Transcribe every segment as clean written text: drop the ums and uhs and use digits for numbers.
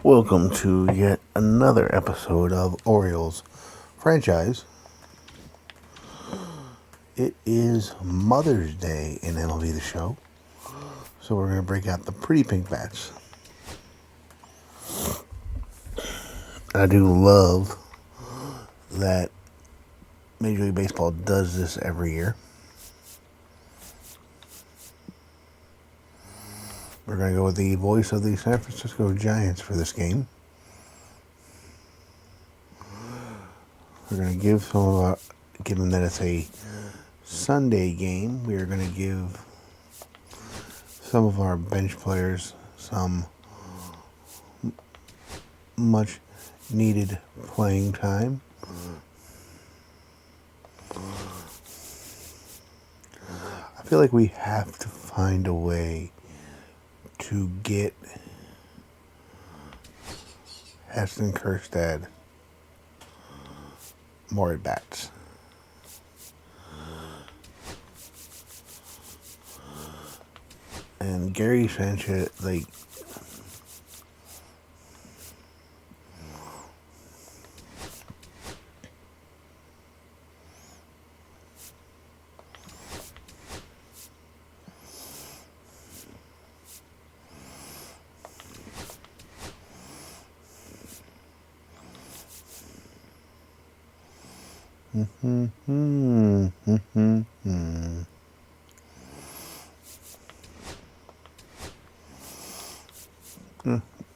Welcome to yet another episode of Orioles franchise. It is Mother's Day in MLB The Show, so we're going to break out the pretty pink bats. I do love that Major League Baseball does this every year. We're going to go with the voice of the San Francisco Giants for this game. We're going to give some of our, given that it's a Sunday game, we are going to give some of our bench players some much needed playing time. I feel like we have to find a way to get Heston Kjerstad more at bats. And Gary Sanchez, like,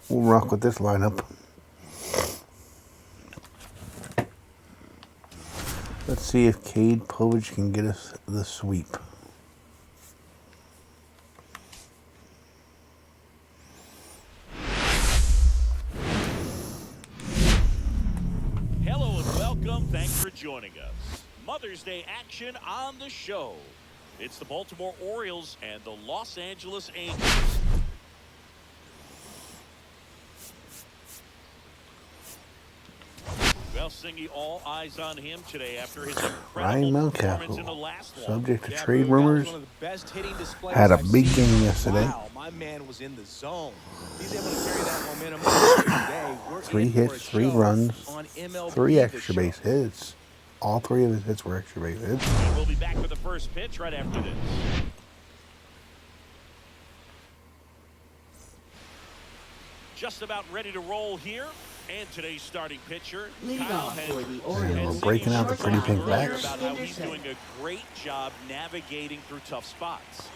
we'll rock with this lineup. Let's see if Cade Povich can get us the sweep. Hello and welcome. Thanks for joining us. Mother's Day action on the show. It's the Baltimore Orioles and the Los Angeles Angels. Well, Singy, all eyes on him today after his incredible performance in the last one. Subject to trade rumors, had a big game yesterday. Wow, my man was in the zone. He's able to carry that momentum today. We're 3 hits, 3 runs, 3 extra base hits. All 3 of his hits were extra base hits. And we'll be back with the first pitch right after this. Just about ready to roll here. And today's starting pitcher, Kyle And we're breaking out the pretty pink bats. about how he's doing a great job navigating through tough spots.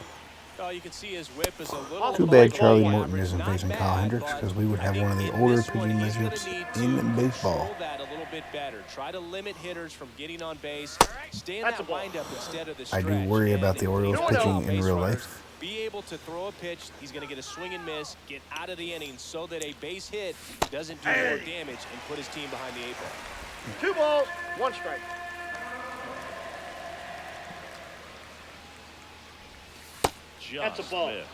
Oh, you can see his whip is a little Too bad Charlie below Morton average. isn't Not facing bad, Kyle Hendricks, because we would have one of the in older this one, pitching he's gonna matchups need to in baseball. control that a little bit better. Try to limit hitters from getting on base. Stay in that windup instead of the I stretch. do worry And about the if Orioles you're pitching on in base real runners, life. Be able to throw a pitch. He's going to get a swing and miss, get out of the inning so that a base hit doesn't do more damage and put his team behind the 8 ball. 2 balls, 1 strike. Just a ball. missed.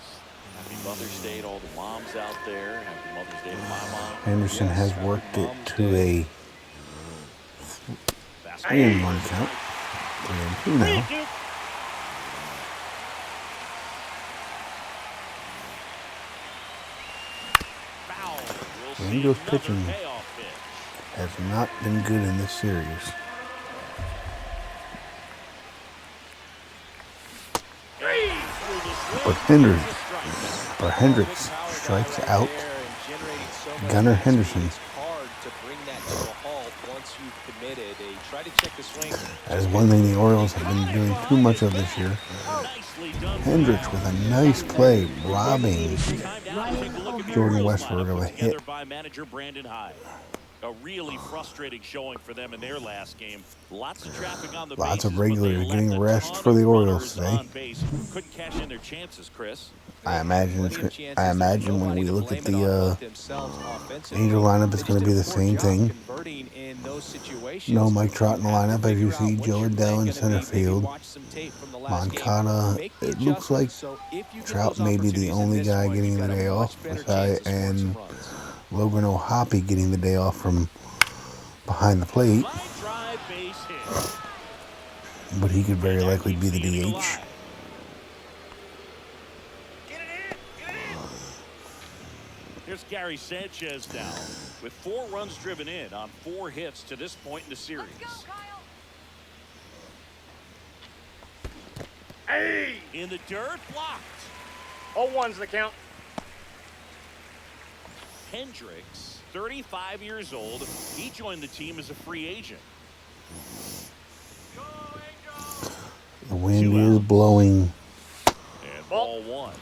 Happy Mother's Day to all the moms out there. Happy Mother's Day to my mom. Henderson has worked it to a 3-1 count. 3-2 now. Foul. We'll The see Angels another pitching payoff pitch. has not been good in this series. But Hendricks strikes out Gunnar Henderson. That is one thing the Orioles have been doing too much of this year. Hendricks with a nice play, robbing Jordan Westburg of a hit. A really frustrating showing for them in their last game. Lots of traffic on the Lots of bases, but they regulars left getting a rest ton for the of Orioles runners today. on base. Couldn't cash in their chances, Chris. I imagine when we look at the Angel lineup, it's going to be the same thing. No Mike Trout in the lineup, as you see Joe Adele in center field. Moncada, it looks like Trout may be the only guy getting the day off, and Logan O'Hoppe getting the day off from behind the plate. But he could very likely be the DH. Here's Gary Sanchez now with 4 runs driven in on 4 hits to this point in the series. Hey! In the dirt, blocked. 0-1's the count. Hendricks, 35 years old. He joined the team as a free agent. The wind is blowing And ball 1.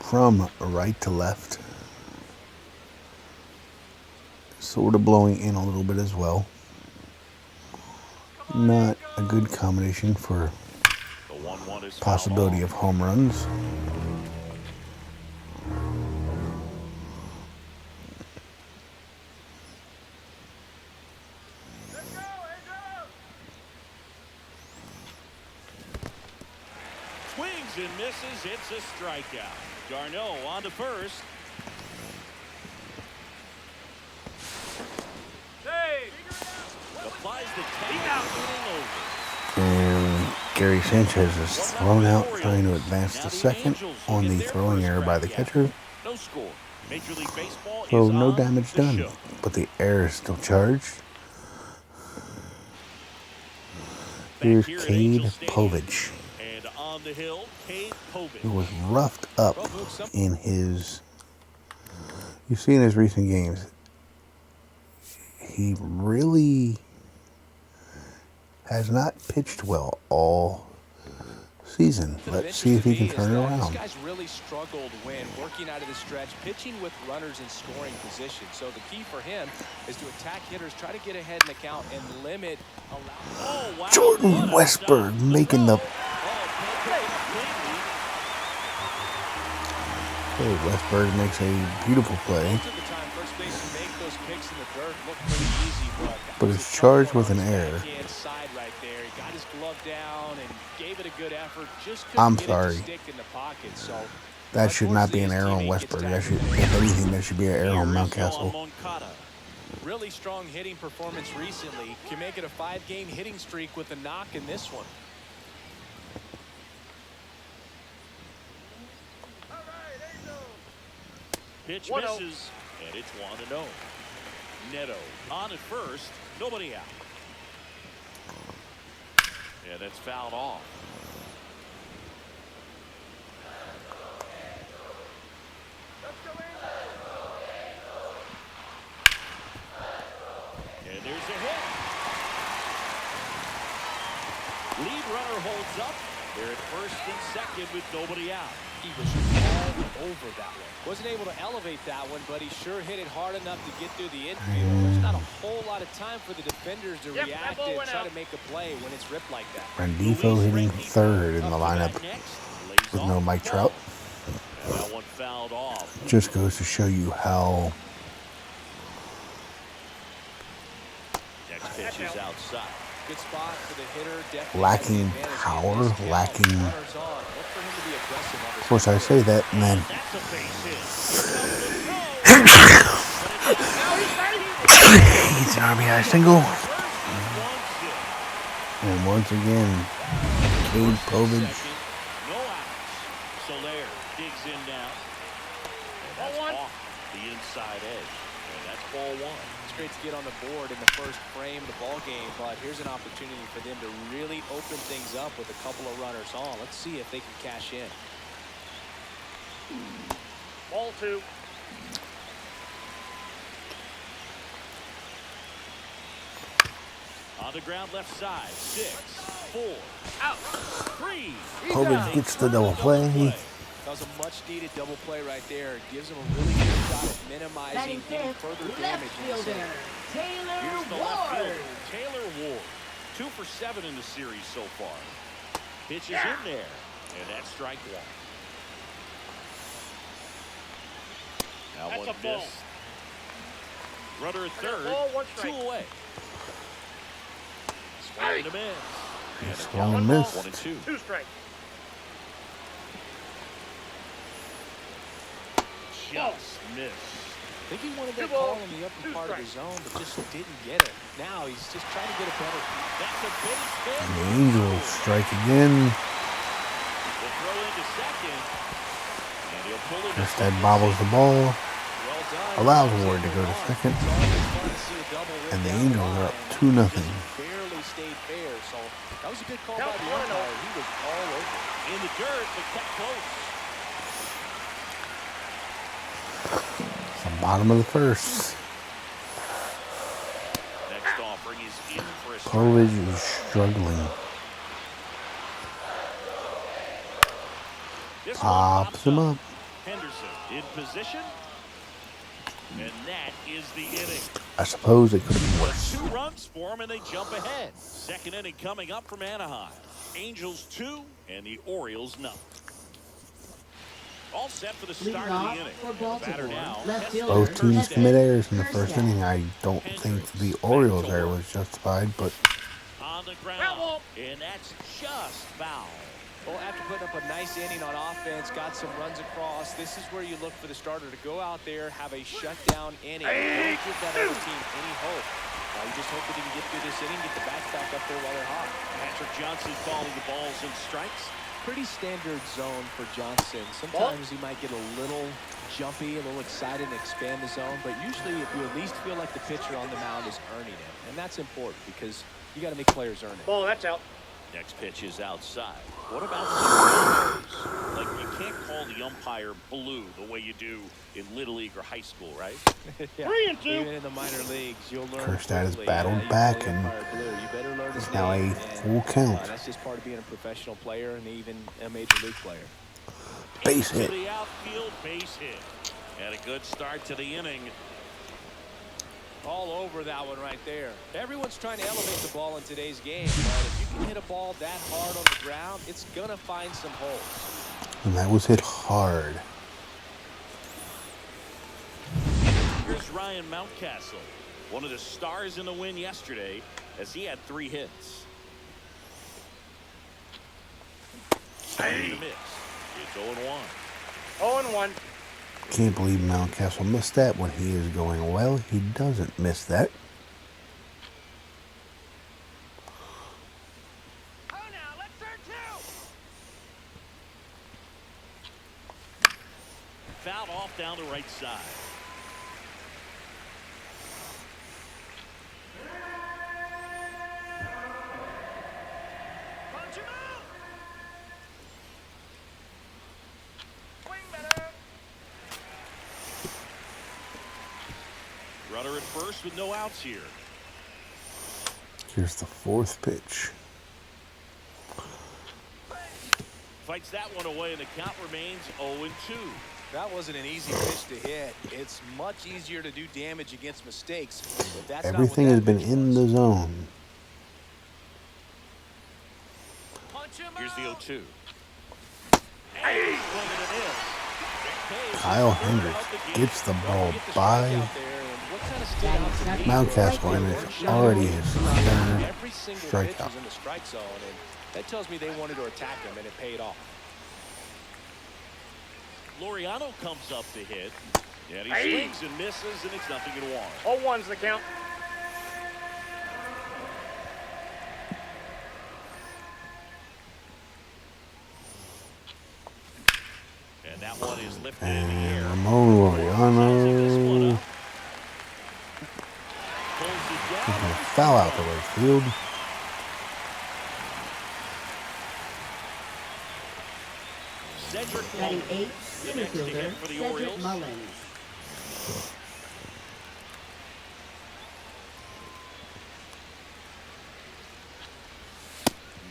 from right to left. Sort of blowing in a little bit as well. Not a good combination for The 1-1 is possibility of home runs. Swings and misses. It's a strikeout. Darno on to first. Applies the tag, over. And Gary Sanchez is thrown out trying to advance to second on the throwing error by the catcher. No score. Major League Baseball So is no on damage the done, show. but the error is still charged. Back Here's here at Cade Angel Stadium. Povich, And on the hill, Cade Povich. who was roughed up in his, you see in his recent games, he really has not pitched well all season. Let's see if he can turn it around. This guy's really struggled when working out of the stretch, pitching with runners in scoring position. So the key for him is to attack hitters, try to get ahead in the count, and limit. Oh, wow. Jordan Westburg making the. Hey, Westburg makes a beautiful play, but is charged with an error. I'm sorry. That should not be an error on Westburg. That should, if anything, that should be an error on Mountcastle. Really strong hitting performance recently. Can make it a 5-game hitting streak with a knock in this one. Pitch misses, and it's 1-0. Neto on at first, nobody out. Yeah, that's fouled off. And there's a hit. Lead runner holds up. They're at first and second with nobody out. He was all over that one. Wasn't able to elevate that one, but he sure hit it hard enough to get through the infield. There's not a whole lot of time for the defenders to react and try to make a play when it's ripped like that. Rendifo hitting third in the lineup with no Mike Trout. That one fouled off. Just goes to show you how Next pitch is outside. Good spot for the hitter. Definitely lacking power, lacking. Runners on. Look for him to be aggressive on this. Of course, I say that, and then That's a base hit. he's an RBI single. And once again, Cade Povich. No outs. Soler digs in now. And that's off the inside edge. And that's ball 1. It's great to get on the board in the first frame of the ball game, but here's an opportunity for them to really open things up with a couple of runners on. Let's see if they can cash in. Ball 2. On the ground left side. 6, 4, out, 3. Povich gets the double play. That was a much-needed double play right there. It gives them a really good shot at minimizing any further damage. Here's the left fielder, Taylor Ward. 2 for 7 in the series so far. Pitch is in there, and that's strike 1. Now That's one a ball. missed. Runner at third, Ball, 1 strike. 2 away. Swing and a miss. Swung and missed. 1 and 2. 2 strike. Just missed. I think he wanted that 2 ball, call in the upper 2 part of the strikes. zone, but just didn't get it. Now he's just trying to get a better. That's a base hit. And the Angels strike again. Will throw into second. And he'll pull it. Just that bobbles the ball. Well allows Ward to go to second, and the Angels are up 2-0. Barely stayed fair, so that was a good call by the umpire. He was all over in the dirt, but kept close. It's the bottom of the first. Next offering is in for a Povich is struggling. Pops him up. Henderson in position. And that is the inning. I suppose it could have been worse. 2 runs for him, and they jump ahead. Second inning coming up from Anaheim. Angels 2 and the Orioles 0. All set for the start of the inning. Batter now. Both teams commit errors in the first inning. I don't think the Orioles error was justified, but on the ground, and that's just foul. Well, after putting up a nice inning on offense, got some runs across, this is where you look for the starter to go out there, have a shutdown inning. Don't give that other team any hope. You just hope that he can get through this inning, get the bats back up there while they're hot. Patrick Johnson calling the balls and strikes. Pretty standard zone for Johnson. Sometimes he might get a little jumpy, a little excited and expand the zone, but usually if you at least feel like the pitcher on the mound is earning it, and that's important because you got to make players earn it. Ball, that's out. Next pitch is outside. What about some numbers? Like, you can't call the umpire blue the way you do in Little League or high school, right? Yeah. 3 and 2. Even in the minor leagues, you'll learn. Kirstad has quickly. battled You back, call the and umpire blue. You better learn his it's now name, a full count. that's just part of being a professional player and even a major league player. Base hit. The outfield base hit. And a good start to the inning. All over that one right there. Everyone's trying to elevate the ball in today's game, but if you can hit a ball that hard on the ground, it's going to find some holes. And that was hit hard. Here's Ryan Mountcastle, one of the stars in the win yesterday, as he had 3 hits. Hey. The miss. It's 0-1. 0-1. Can't believe Mountcastle missed that when he is going well. He doesn't miss that. Oh, now let's turn 2. Fouled off down the right side. Punch him out. Swing better. Runner at first with no outs here. Here's the 4th pitch. Fights that one away, and the count remains 0-2. That wasn't an easy pitch to hit. It's much easier to do damage against mistakes, but that's Everything not has what been that in the zone. Here's the 0-2. Hey. Kyle Hendricks gets the ball by Mountcastle, and it's already his 3rd strikeout. in the strike zone, and that tells me they wanted to attack him, and it paid off. Laureano comes up to hit, and he swings and misses, and it's 0-1. 0-1's the count. And that one is lifted in the air. And Ramon Laureano is going to foul out the right field. Batting 8th, center fielder, Cedric Mullins.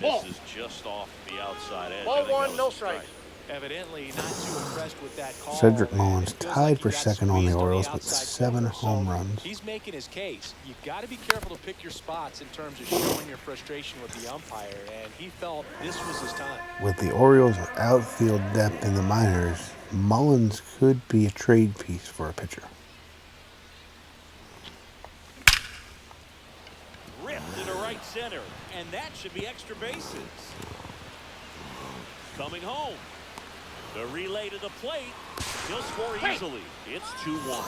Misses just off the outside edge. Ball 1, no strike. Evidently not too impressed with that call. Cedric Mullins It feels tied like for he got second on the squeezed Orioles with outside 7 corner. home So runs. He's making his case. You've got to be careful to pick your spots in terms of showing your frustration with the umpire, and he felt this was his time. With the Orioles' outfield depth in the minors, Mullins could be a trade piece for a pitcher. Ripped into right center, and that should be extra bases. Coming home. The relay to the plate. He'll score easily. It's 2-1.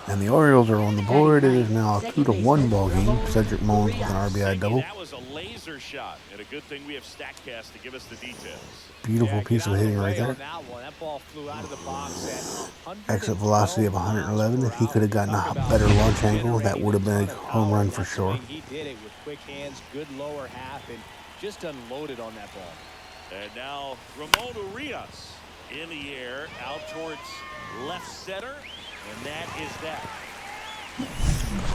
And the Orioles are on the board. It is now a 2-1 ball game. Cedric Mullins with an RBI double. That was a laser shot, and a good thing we have StatCast to give us the details. Beautiful piece of hitting right there. That ball flew out of the box at Exit velocity of 111. If he could have gotten a better launch angle, that would have been a home run for sure. He did it with quick hands, good lower half, and just unloaded on that ball. And now Ramon Urias in the air out towards left center, and that is that.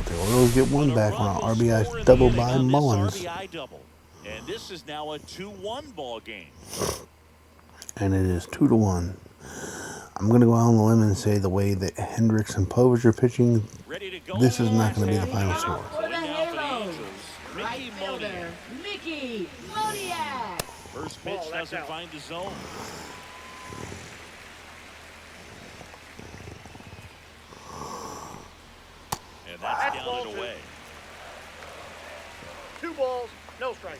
The Orioles get one back on an RBI double by Mullins. And this is now a 2-1 ball game. And it is 2-1. I'm going to go out on the limb and say the way that Hendricks and Povich are pitching, this is not going to be the final score. For the Halos, right fielder, Mickey Moniak. First pitch doesn't find the zone. And that's down and away. 2 balls, no strikes.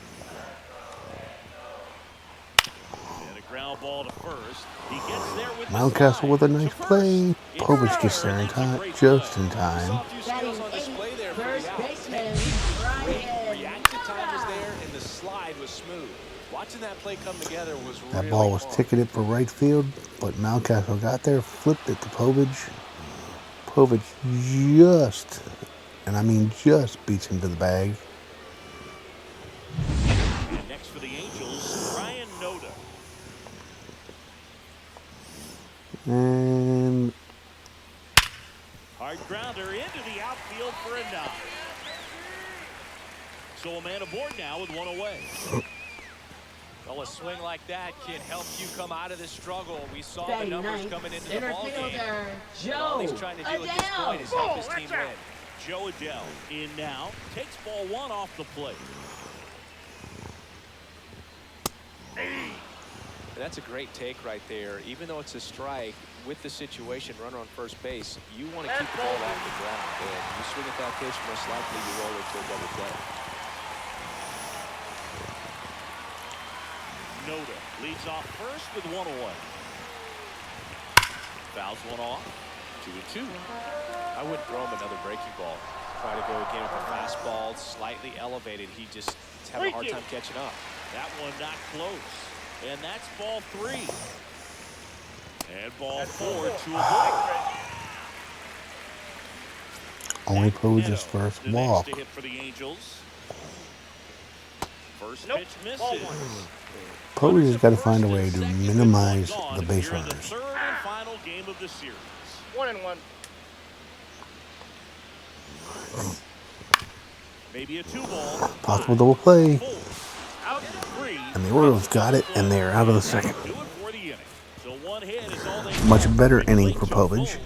And a ground ball to first. He gets there with Mountcastle with a nice play. Povich gets there in time, just in time. Batting 8th, first baseman, Ryan. Reaction time was there, and the slide was smooth. Watching that play come together was really That ball was ticketed for right field, but Mountcastle got there, flipped it to Povich. Povich just, and I mean just, beats him to the bag. And next for the Angels, Ryan Noda. And Hard grounder into the outfield for a knock. So a man aboard now with one away. Well, a swing like that can help you come out of this struggle. We saw the Batting numbers 9th, coming into the center ball game. fielder, All Joe he's trying to do at this point is help his team win. Joe Adell in now. Takes ball 1 off the plate. That's a great take right there. Even though it's a strike, with the situation, runner on first base, you want to keep the ball off the ground. And you swing at that pitch, most likely you roll it to a double play. Noda leads off first with 1 away. Fouls one off. 2-2. I wouldn't throw him another breaking ball. Try to go again with a fastball, slightly elevated. He just is having a hard time catching up. That one not close. And that's ball 3. And ball 4 to avoid. only Povich's first walk. The next to hit for the Angels. First pitch misses. Povich has got to find a way to minimize the base Here in the runners. third and final game of the series. 1-1. Maybe a 2-ball. Possible double play. Out 3. And the Orioles got it, and they're out of the second. Do it for the inning. So 1 hit is all they Much better inning for Povich.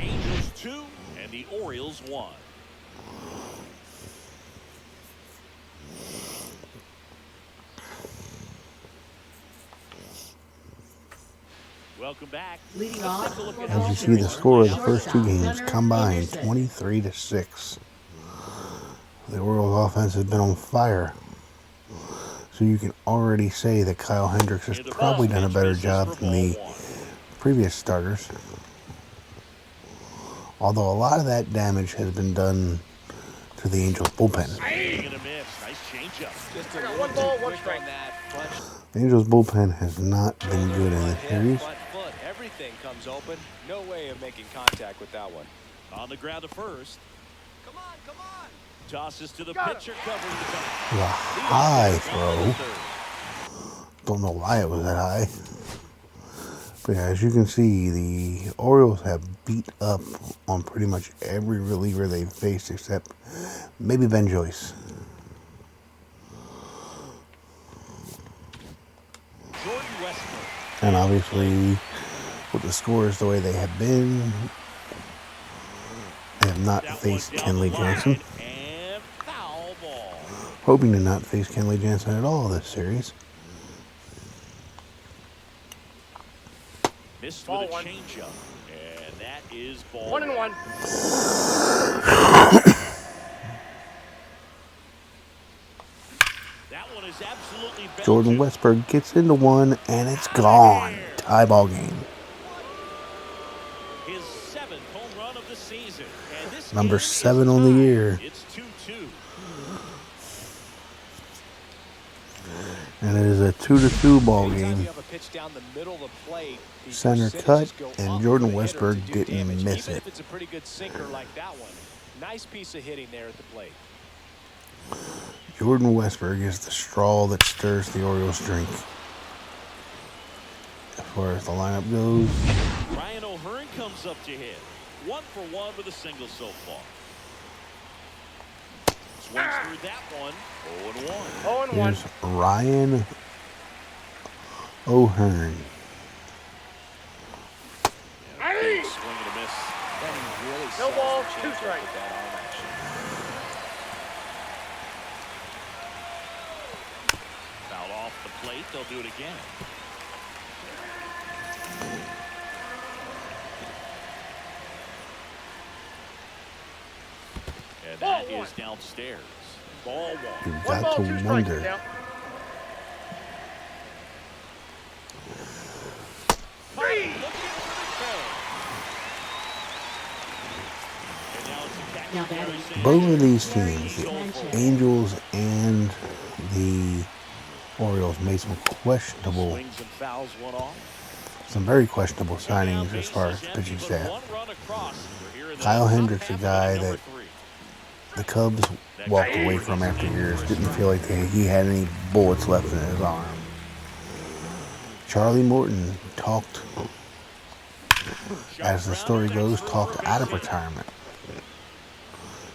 Angels 2 and the Orioles 1. Welcome back. Leading off, As you see, the score of the first 2 games combined 23-6. The Orioles offense has been on fire. So you can already say that Kyle Hendricks has probably done a better job than the previous starters. Although a lot of that damage has been done to the Angels bullpen. Swing and a miss. Nice changeup. Just a I got little 1 ball, too 1 quick strike. on that front The Angels bullpen has not been good in the series. front foot. Everything comes open. No way of making contact with that one. On the ground to first. Come on, come on. Tosses to the Got pitcher covering the back. The high throw. Don't know why it was that high. But yeah, as you can see, the Orioles have beat up on pretty much every reliever they've faced except maybe Ben Joyce. Jordan Westbrook. And obviously, with the scores the way they have been, they have not That faced one down the Kenley line, Jansen. and foul ball. Hoping to not face Kenley Jansen at all this series. Missed Ball with a 1. changeup. And that is ball 1-1. That one is absolutely Jordan belted. Westberg gets into one, and it's gone. tie ball game. His 7th home run of the season. And this Number game is 7 on the tied. year. It's 2-2. And it is a 2-2 ball Anytime game. you have a pitch down the middle of the plate, the Center percentages cut, go and up Jordan for the hitter Westberg to do didn't damage, miss even it. if it's a pretty good sinker like that one. Nice piece of hitting there at the plate. Jordan Westberg is the straw that stirs the Orioles' drink. As far as the lineup goes, Ryan O'Hearn comes up to hit. 1 for 1 with a single so far. Swings through that one. 0-1. 0-1. here's Ryan O'Hearn. Big swing and a miss. And he really No sells ball, the 2 changeup strikes. with that arm action. Foul off the plate. They'll do it again. And that Ball 1. is downstairs. Ball 1. You've 1 got ball, to 2 strikes. wonder. Count. Looking for the throw. And now it's a Now catcher, batting. Gary Both of Sanchez. these teams, the Angels and the Orioles, made some questionable, Swings and fouls one off. some very questionable signings as far as the pitching staff. Kyle Hendricks, a guy that the Cubs walked away from after years, didn't feel like he had any bullets left in his arm. Charlie Morton talked, as the story goes, talked out of retirement.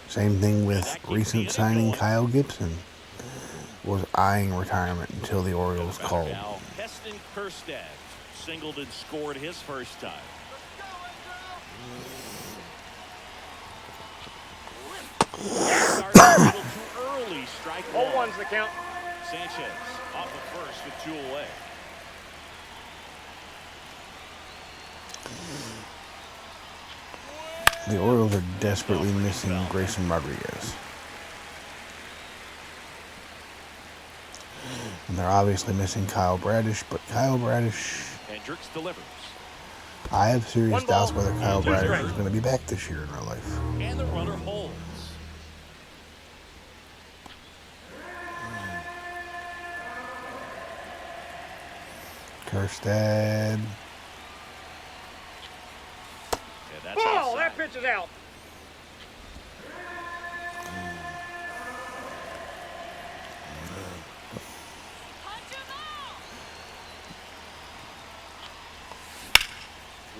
Same thing with recent signing Kyle Gibson. Was eyeing retirement until the Orioles called. Now, Heston Kjerstad singled and scored his first time. Started a little too early. Strike 1. 0-1's the count. Sanchez off the first with 2 away. The Orioles are desperately missing Grayson Rodriguez. And they're obviously missing Kyle Bradish, but Kyle Bradish, Hendricks delivers. I have serious 1 ball, doubts whether Kyle 2 Bradish strikes. is going to be back this year in real life. And the runner holds. Kjerstad, And that's Ball. outside. That pitch is out.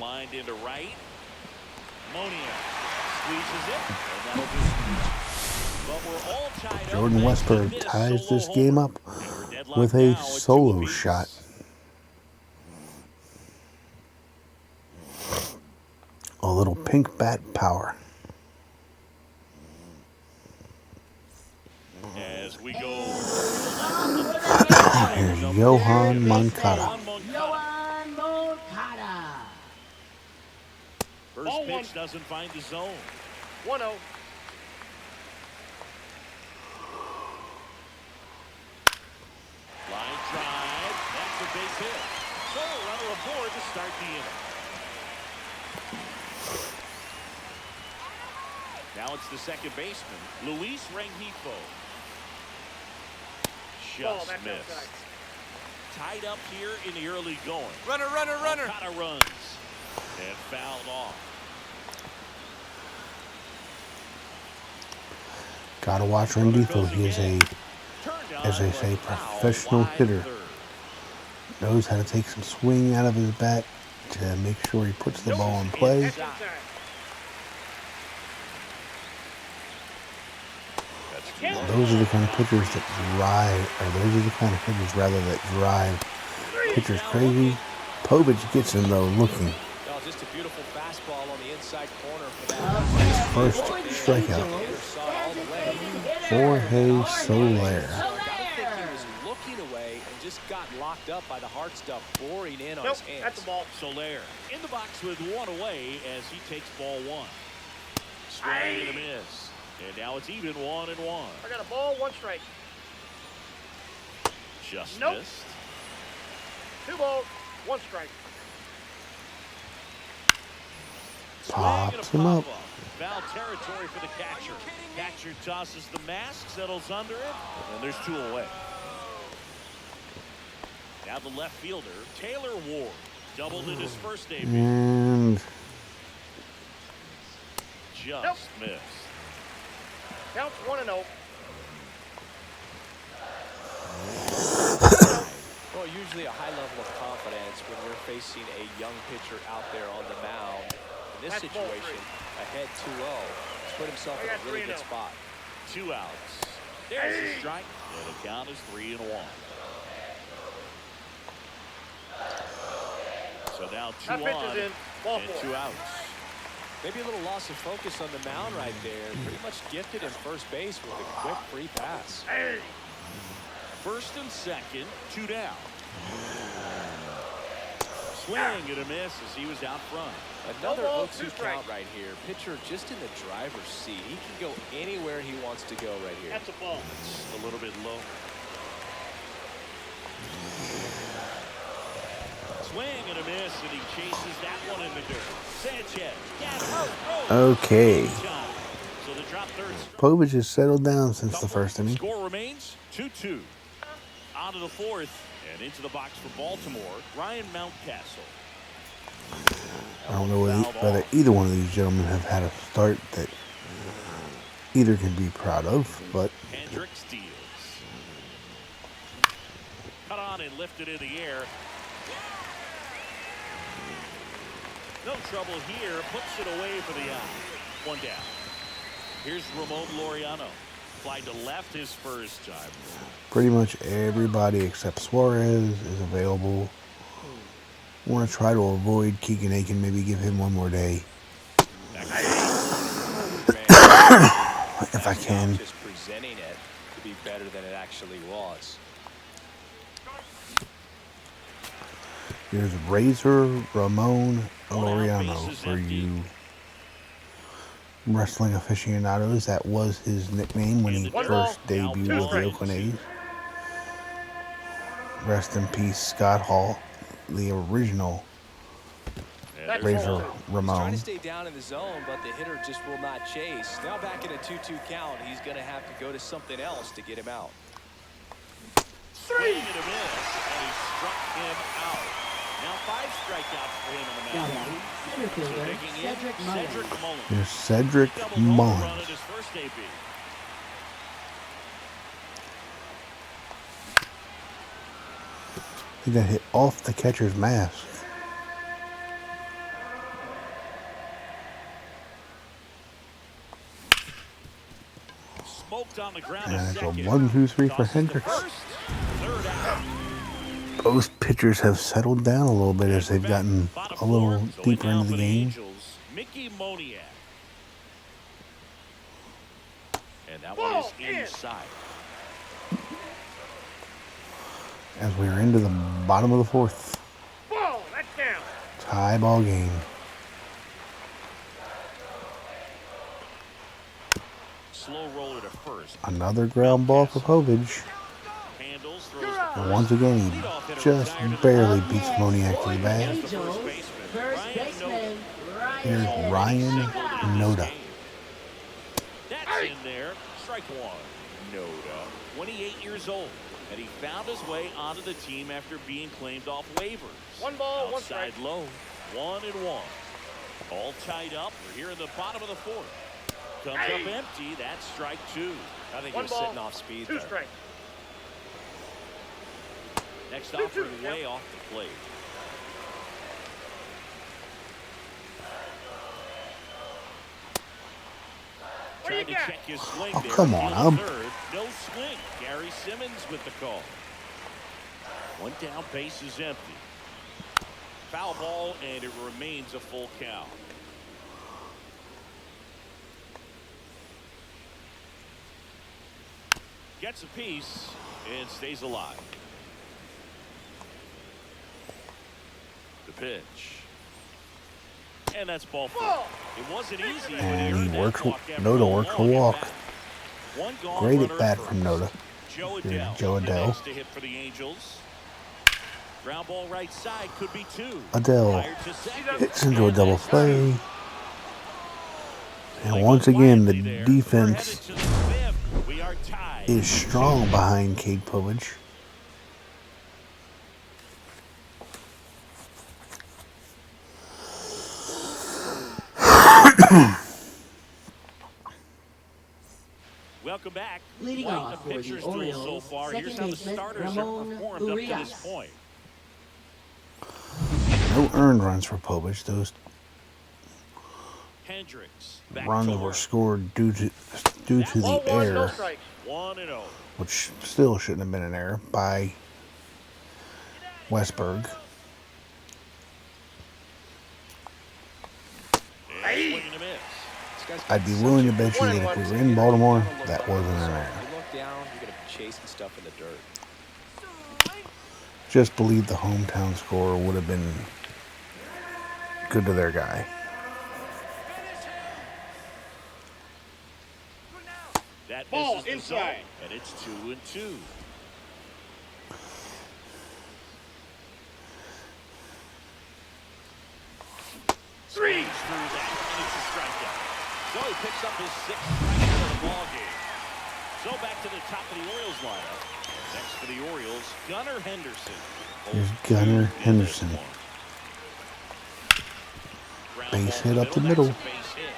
Lined into right. Monia squeezes it. And that'll do it. But we're all tied Jordan up. Westberg He hit a ties solo this homer. game up And we're deadlocked with now a at 2 solo apiece. shot. A little pink bat power. As we go. Here's Johan Moncada. Yohan Moncada. First Ball 1. pitch doesn't find the zone. 1-0. Line drive. That's a base hit. So runner aboard to start the inning. Now it's the second baseman, Luis Rengifo. Ball. Just That's missed. outside. Tied up here in the early going. Runner, runner, runner. Moncada runs and fouled off. Gotta watch Rendifo. He is a, Turned on, as they say, but foul professional wide hitter. third. Knows how to take some swing out of his bat to make sure he puts the ball in play. That's inside. That's Those are the kind of pitchers that drive, or those are the kind of pitchers rather that drive pitchers crazy. Povich gets him though looking. Oh, just a beautiful fastball on the inside corner for that. His first strikeout. Hitter saw it all the way. Jorge Soler. Gotta think he was looking away and just got locked up by the hard stuff pouring in on Nope. his hands. That's a ball. Soler in the box with 1 away as he takes ball 1. Swing and a miss. And now it's even 1-1. I got a ball, 1 strike. Just Nope. missed. 2 balls, 1 strike. Pops him up. Foul territory for the catcher. Catcher tosses the mask, settles under it, and there's 2 away. Now the left fielder, Taylor Ward, doubled in his first debut. And Just missed. Counts 1-0. Well, usually a high level of confidence when you're facing a young pitcher out there on the mound. In this situation, ahead 2-0. He's put himself in a really good spot. 2 outs. There's a strike, and the count is 3-1. So now 2 on in. Ball and 4. 2 outs. Maybe a little loss of focus on the mound right there. Pretty much gifted in first base with a quick free pass. Hey. First and second, 2 down. Swing and a miss as he was out front. Another ball, 0-2 count right here. Pitcher just in the driver's seat. He can go anywhere he wants to go right here. That's a ball. It's a little bit low. Swing and a miss, and he chases that one in the dirt. Sanchez. okay. So the drop third. Povich has settled down since the first inning. Score remains 2-2. On to the 4th and into the box for Baltimore, Ryan Mountcastle. I don't know whether either one of these gentlemen have had a start that either can be proud of, but Hendricks deals. Cut on and lifted in the air. No trouble here. Puts it away for the out. 1 down. Here's Ramon Laureano. Fly to left his first time. pretty much everybody except Suarez is available. Want to try to avoid Keegan Aiken, maybe give him one more day. If I can. Just presenting it to be better than it actually was. Here's Razor Ramon Laureano for you wrestling aficionados. That was his nickname when he first debuted with the Oakland A's. Rest in peace, Scott Hall, the original Razor Ramon. Trying to stay down in the zone, but the hitter just will not chase. Now back in a 2-2 count, he's going to have to go to something else to get him out. Swing and a miss, and he struck him out. Now 5 strikeouts for him in the match. Center fielder, Cedric Mullins. Cedric Mullins. Here's Cedric Double home run Mullins. in his first debut. He got hit off the catcher's mask. Smoked on the ground. And it's a second. 1-2-3 for Tosses to Hendricks. first. Third out. Both pitchers have settled down a little bit as they've gotten a little deeper into the game. Mickey Moniak. And that one is inside. As we are into the bottom of the 4th. Ball, that's down. Tie ball game. Slow roller to first. Another ground ball for Povich. Handles, throws And once again, he just barely beats Moniak to the bag. Angels, first baseman, Here's Ryan Noda. That's in there. Strike 1. Noda, 28 years old, and he found his way onto the team after being claimed off waivers. 1 ball, 1 Outside strike. low, 1-1. All tied up. We're here in the bottom of the 4th. Comes up empty. That's strike 2. I think 1 you're ball, sitting off speed 2 there. strike. Next offering way off the plate. What do you Trying to got? check his swing Oh, there. come on, Field I'm- third. No swing. Gary Simmons with the call. 1 down, base is empty. Foul ball, and it remains a full count. Gets a piece and stays alive. The pitch. And that's ball 4. It wasn't easy. but And earned he that works. walk after Noda a works a long walk. at-bat. One gone Great runner at bat first. from Noda. Joe Here's Adele. Joe up Adele. next to hit for the Angels. Ground ball right side could be 2. Adele Fired to second. hits into a And double that's play. And once again, the defense to the fifth. We are tied. is strong behind Cade Povich. Welcome back. Leading Quite off the for the pitcher's duel Orioles, so far. Here's second how the baseman starters have Ramon performed up to this Urias. point. No earned runs for Povich. Those Hendricks back runs to were work. scored due to Ball the 1, no error, strikes. 1-0. which still shouldn't have been an error, by Westberg. Swing and a miss. I'd be willing to bet you that if we were in Baltimore, that wasn't an error. You look down, you're going to be chasing stuff in the dirt. Just believe the hometown score would have been good to their guy. That Ball misses the inside. zone, and it's 2-2. Three. Through that, and it's a strikeout. So he picks up his 6th strikeout of the ball game. So back to the top of the Orioles lineup. Next for the Orioles, Gunnar Henderson. Here's Gunnar Henderson. Base hit up the middle. Base hit.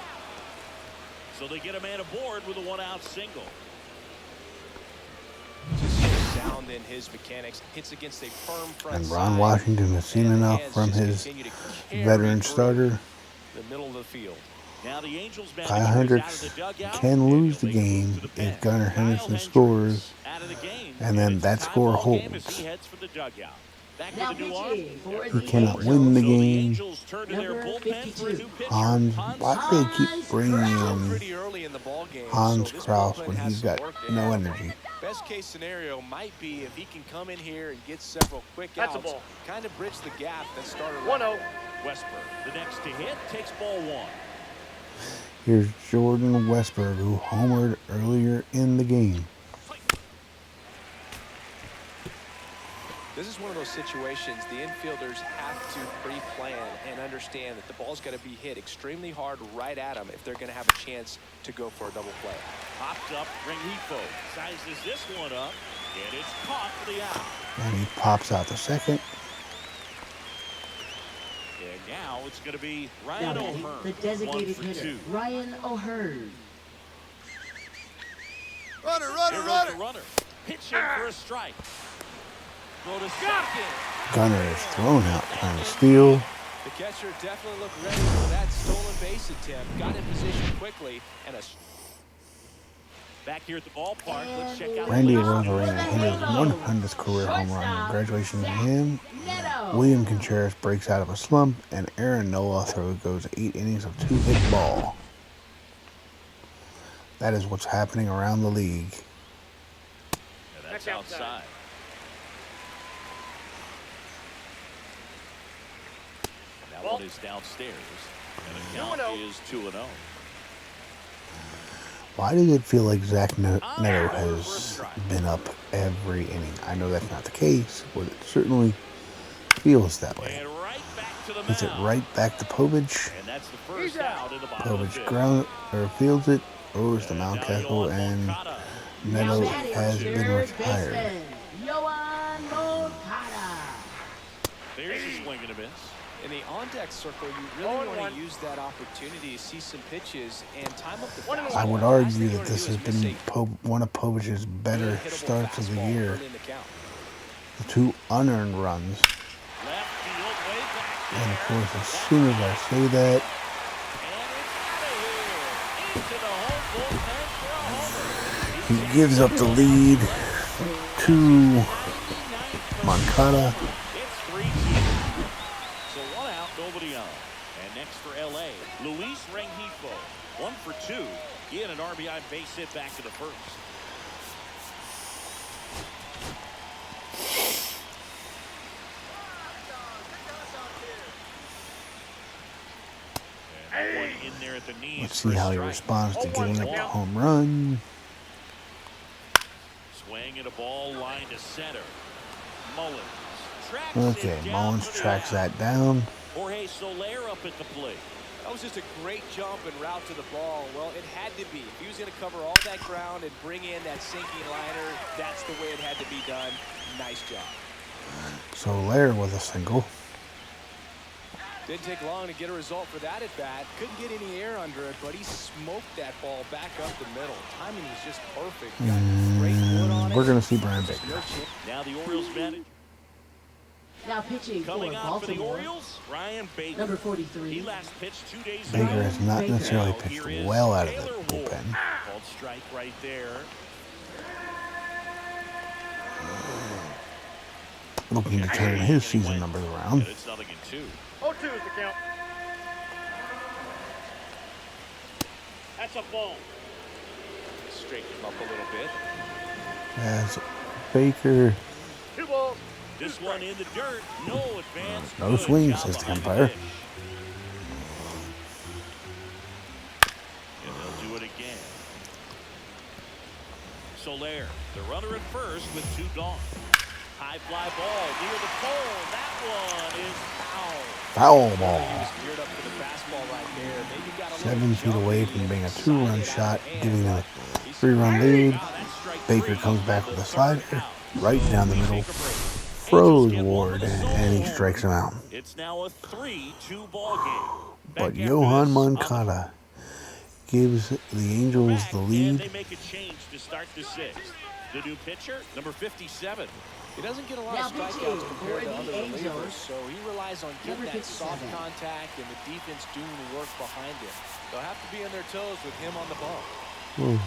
So they get a man aboard with a 1-out single. Just so sound in his mechanics. Hits against a firm front And Ron side. Washington has seen And the enough hands from just his continue to carry veteran through starter. the middle of the field. Now the Angels Kyle manager is out of Hendricks the dugout, can and lose he'll the make a move game to the if pen. Gunnar Kyle Henderson Hendricks scores, out of the game, and then it's that a score tie-ball game as holds. he heads for the dugout. Back Now with the new arm. pitching for He the cannot Angels. win the So the game. Angels turn to their Number bullpen for a 52. new pitcher. Hans, why do they keep bringing in Pretty early in the ball game, Hans so this Kraus bullpen when has he's some got work to no handle. energy? Best case scenario might be if he can come in here and get several quick That's a outs, ball. kind of bridge the gap that started 1-0. Westberg, the next to hit, takes ball 1. Here's Jordan Westberg, who homered earlier in the game. This is one of those situations the infielders have to pre-plan and understand that the ball's got to be hit extremely hard right at them if they're going to have a chance to go for a double play. Popped up, Rengifo sizes this one up, and it's caught for the out. And he pops out the second. And now it's going to be Now Ryan batting, O'Hearn. the designated 1 for 2. hitter, Ryan O'Hearn. Here goes the runner. Pitch in for a strike. Throw to second. Gunnar is thrown out trying to steal. The catcher definitely looked ready for that stolen base attempt. Got in position quickly and a Back here at the ballpark, let's check out Randy the Rosarena hit his 100th career home run. Congratulations to him. William Contreras breaks out of a slump, and Aaron Nola goes 8 innings of 2-hit ball. That is what's happening around the league. And that's outside. That one is downstairs, and the count 2-0. is 2-0. Why does it feel like Zach Neto has been up every inning? I know that's not the case, but it certainly feels that way. And right back to the Hits it mound. right back to Povich. And that's the first out in the bottom of the Povich fifth. ground or fields it, throws to And now Mountcastle, Yohan and Moncada. Neto Now batting, has been third retired. baseman, Yohan Moncada. There's a swing and a miss. in the on-deck circle, you really 0-1. want to use that opportunity to see some pitches and time up the 1-1. fastball. I would Last argue thing you that wanna this do has is miss been one of Povich's a better really hittable starts of the fastball year. early in the count. The 2 unearned runs. Left field, way back And of there. course, as soon as I say that, And it's out of here. Into the home bullpen for a homer. he gives up the lead to Moncada. It's 3-2. So 1 out, nobody on. And next for LA, Luis Rengifo. 1 for 2. He had an RBI base hit back to the first. And one in there at the knees. Let's for see a how he strike. responds to 0-1 giving up a now. home run. Swing and a ball line to center. Mullins tracks Okay, it down Mullins for the tracks out. that down. Jorge Soler up at the plate. That was just a great jump and route to the ball. Well, it had to be. If he was going to cover all that ground and bring in that sinking liner, that's the way it had to be done. Nice job. Soler with a single. Didn't take long to get a result for that at bat. Couldn't get any air under it, but he smoked that ball back up the middle. Timing was just perfect. Got great wood on it. We're going to see Brian Baker. Now the Orioles manager. Now pitching for Coming on for the Baltimore, Orioles, Ryan Baker. number 43. He last pitched 2 days Baker ago. has not necessarily Now, pitched here is well out of Taylor the Ward. bullpen. Called strike right there. Looking to turn his season numbers around. It's 0-2. 0-2 is the count. That's a ball. Straighten him up a little bit. As Baker, 2 balls. This one in the dirt. No advance. no Good swing, job says the behind umpire. pitch. And they'll do it again. Soler, the runner at first with 2 gone. High fly ball near the pole. That one is foul. Foul He ball. was geared up for the fastball right there. Maybe got a little 7 feet jumpy away from and being a decided 2-run out of shot, hand. giving them a He's 3-run lead. Wow, that's strike Baker 3. comes back with a The slider, third out. right down the middle, Take a break. froze Angels get one Ward, with a solo and he homer. strikes him out. It's now a 3-2 ball game. But Back after Yohan this, Moncada gives the Angels the and lead. they make a change to start the 6th. The new pitcher, number 57. He doesn't get a lot Now of strikeouts pitching compared to for other the Angels, relievers, so he relies on getting number that soft 57. contact and the defense doing the work behind him. They'll have to be on their toes with him on the bump. Ooh.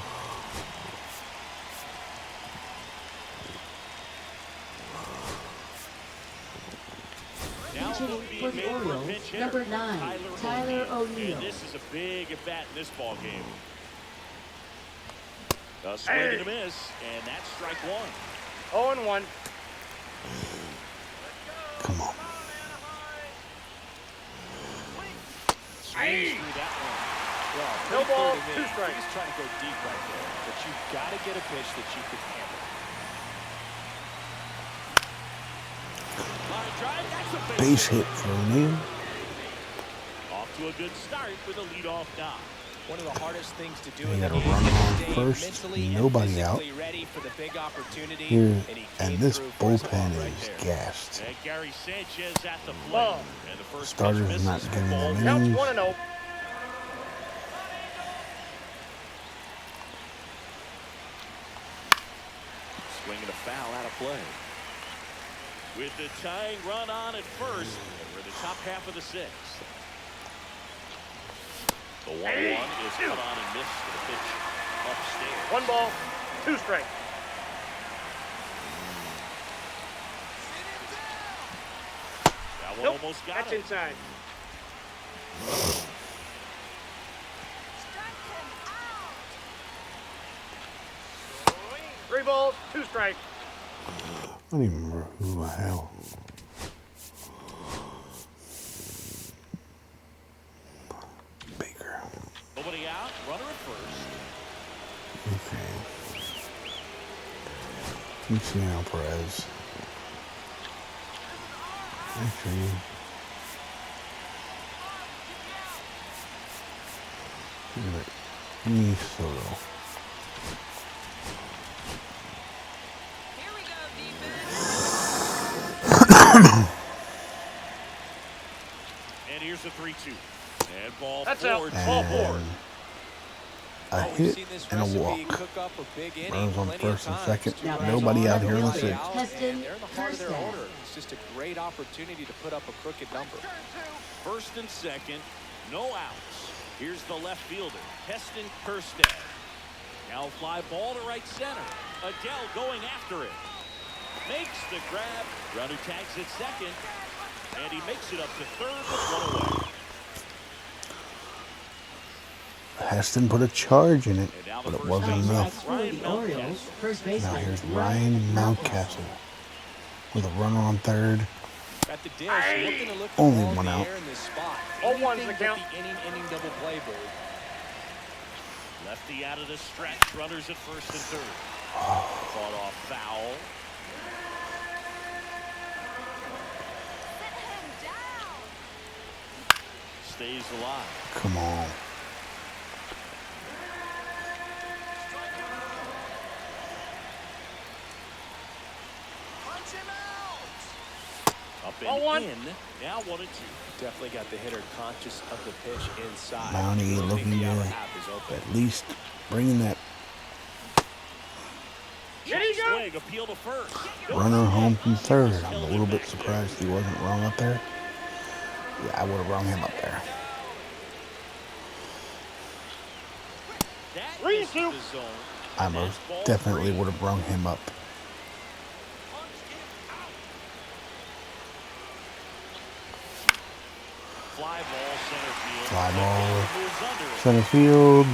Now Pitching being for the made for a Orioles, pinch hitter, number 9, Tyler O'Neill. And this is a big at bat in this ball game. A swing and a miss, and that's strike 1. 0-1. Come on. Swings through that one. Well, No pretty ball, clear to me. 2 strikes. He's trying to go deep right there, but you've got to get a pitch that you can handle. Line drive, that's a Base hit for O'Neill. Off to a good start with a leadoff knock. One of the hardest things to do They in the got a game runner is on stay first, mentally and nobody out. physically ready for the big opportunity. Here, And he and came this through for his bullpen ball right is there. gassed. And Gary Sanchez at the plate. Ball. And the first Starters pitch not misses for getting ball. them Counts innings. 1-0. Swinging a foul out of play. With the tying run on at first, and we're in the top half of the 6th. The 1-1 is cut on and missed for the pitch upstairs. 1 ball, 2 strikes. That one Nope, almost got that's it. inside. Three balls, 2 strikes. I don't even remember who the hell. Baker. Nobody out, runner at first. Okay. Luciano Perez. Actually, give me Soto. And here's the 3-2. And ball That's out. forward. Ball forward. A Oh, we've hit seen this and a recipe walk. cook up a big inning Runners on plenty of first and times. second. Two runs Nobody on, out here in the nobody 6th. out, Heston, and they're in the heart of their Kirsten. order. It's just a great opportunity to put up a crooked number. First and second, no outs. Here's the left fielder, Heston Kirsten. Now fly ball to right center. Adele going after it. Makes the grab. Runner tags at second. And he makes it up to third with 1 away. Heston put a charge in it, And now but the it first wasn't baseman, enough. For the Orioles, first Now baseman here's Ryan Mountcastle with a runner on third. At the dish, looking to look the Only ball in one the out. air in this spot. 0-1's the Anything but count. the inning double play, Billy. Lefty out of the stretch. Runners at first and third. Caught off foul. stays alive. Come on. Up and in. Now 1-2. Definitely got the hitter conscious of the pitch inside. Mountie looking to at least bringing that Swing, appeal to first. runner home from third. I'm a little bit surprised he wasn't wrong up there. Yeah, I would have rung him up there. I most definitely would have rung him up. Fly ball center field.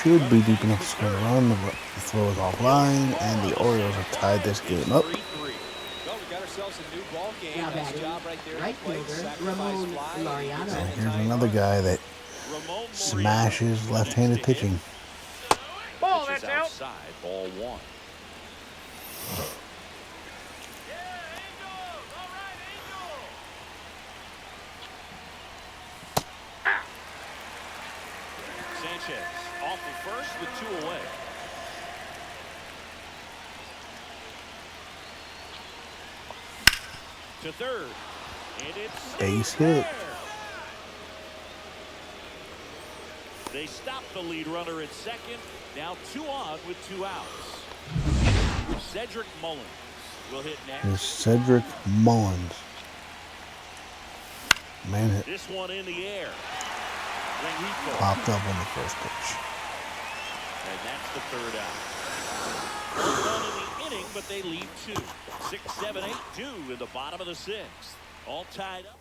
Should be deep enough to score a run. The throw is offline, and the Orioles have tied this game up. Well, we got ourselves a new ball game. Now Nice batting, job right there. right fielder Ramon Laureano. And here's another guy that smashes left-handed pitching. Ball, that's out. Outside, ball 1. Sanchez off of first with 2 away. To third, and it's Base hit. They stop the lead runner at second. Now 2 on with 2 outs. Cedric Mullins will hit next. Here's Cedric Mullins. Man hit. This one in the air. Popped up on the first pitch. And that's the 3rd out. Run in the inning, but they lead 2. 6, 7, 8, 2 in the bottom of the 6th. All tied up.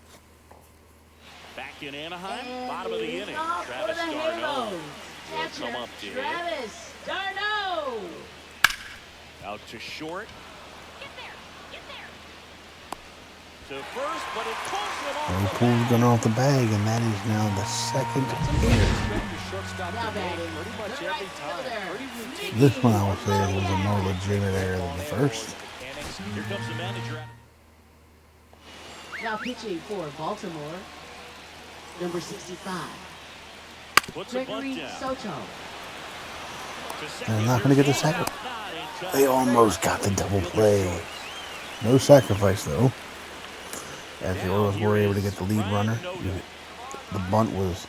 Back in Anaheim, And bottom of the inning. Travis Darno will come up to hit. Travis Darno. Out to short. To first, but it pulls him off. He pulls the gun off the bag, and that is now the 2nd inning. Now batting, the right fielder. This one I would say was a more legitimate error than the first. Here comes the manager. Now pitching for Baltimore, number 65, Puts a bunt Gregory down. Soto. They're not going to get the second. They almost got the double play. No sacrifice, though. As the Orioles were able to get the lead runner. The bunt was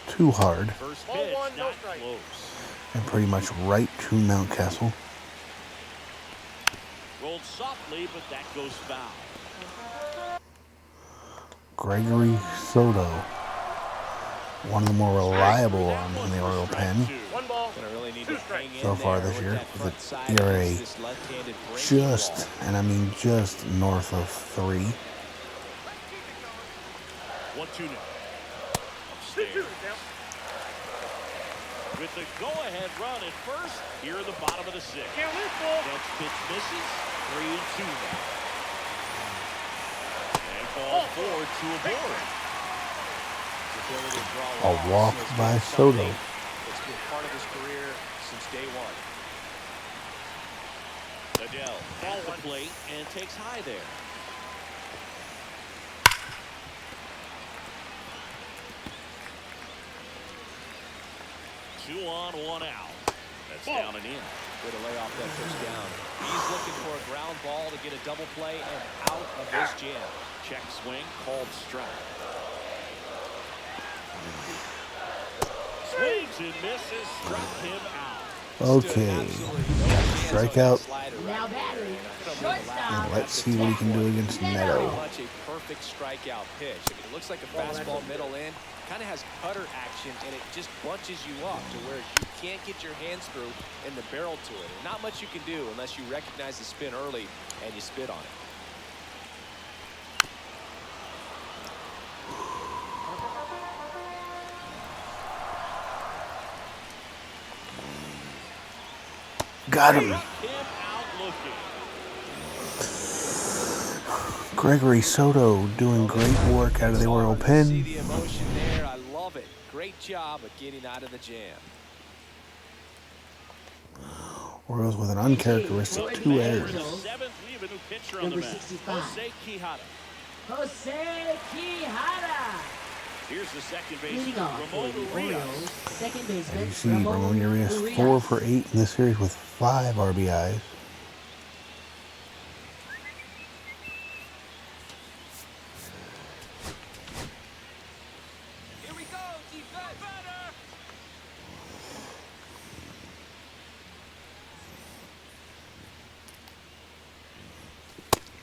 too hard First pitch, not close. and pretty much right to Mountcastle. Rolled softly, but that goes foul. Gregory Soto, one of the more reliable arms in the Oriole pen 1 ball. Gonna really need to hang in so far there this year, that with front an side ERA against this left-handed breaking just, ball. and I mean just north of 3. 1-2 now. 2-2 Upstairs. now. With the go-ahead run at first, here in the bottom of the 6th. Can't lose, ball. Next pitch misses. 3-2 now. And ball 4, 2 aboard. A walk by Soto. It's been part of his career since day 1. Adele at the plate and takes high there. Two on, 1 out. That's down and in. Way to lay off that pitch down. He's looking for a ground ball to get a double play and out of this jam. Check swing, called strike. Swings and misses, struck him out. Okay, strikeout. Now batting, And shortstop. let's see what he can do against Neto. Much a perfect strikeout pitch. I mean, it looks like a fastball middle in. Kind of has cutter action, and it just bunches you up to where you can't get your hands through in the barrel to it. And not much you can do unless you recognize the spin early and you spit on it. Got him. Him out looking. Gregory Soto doing great work out of the Oriole See pen. the emotion there. I love it. Great job of getting out of the jam. Orioles with an uncharacteristic 2 errors. Seventh, we have a new pitcher on Number the mound. 65. Jose Quijada. Jose Quijada. Here's the second Leading baseman, off for Ramon the Urias. Orioles, second baseman As you see, Ramon Urias 4 for 8 in this series with 5 RBIs. Here we go, defense.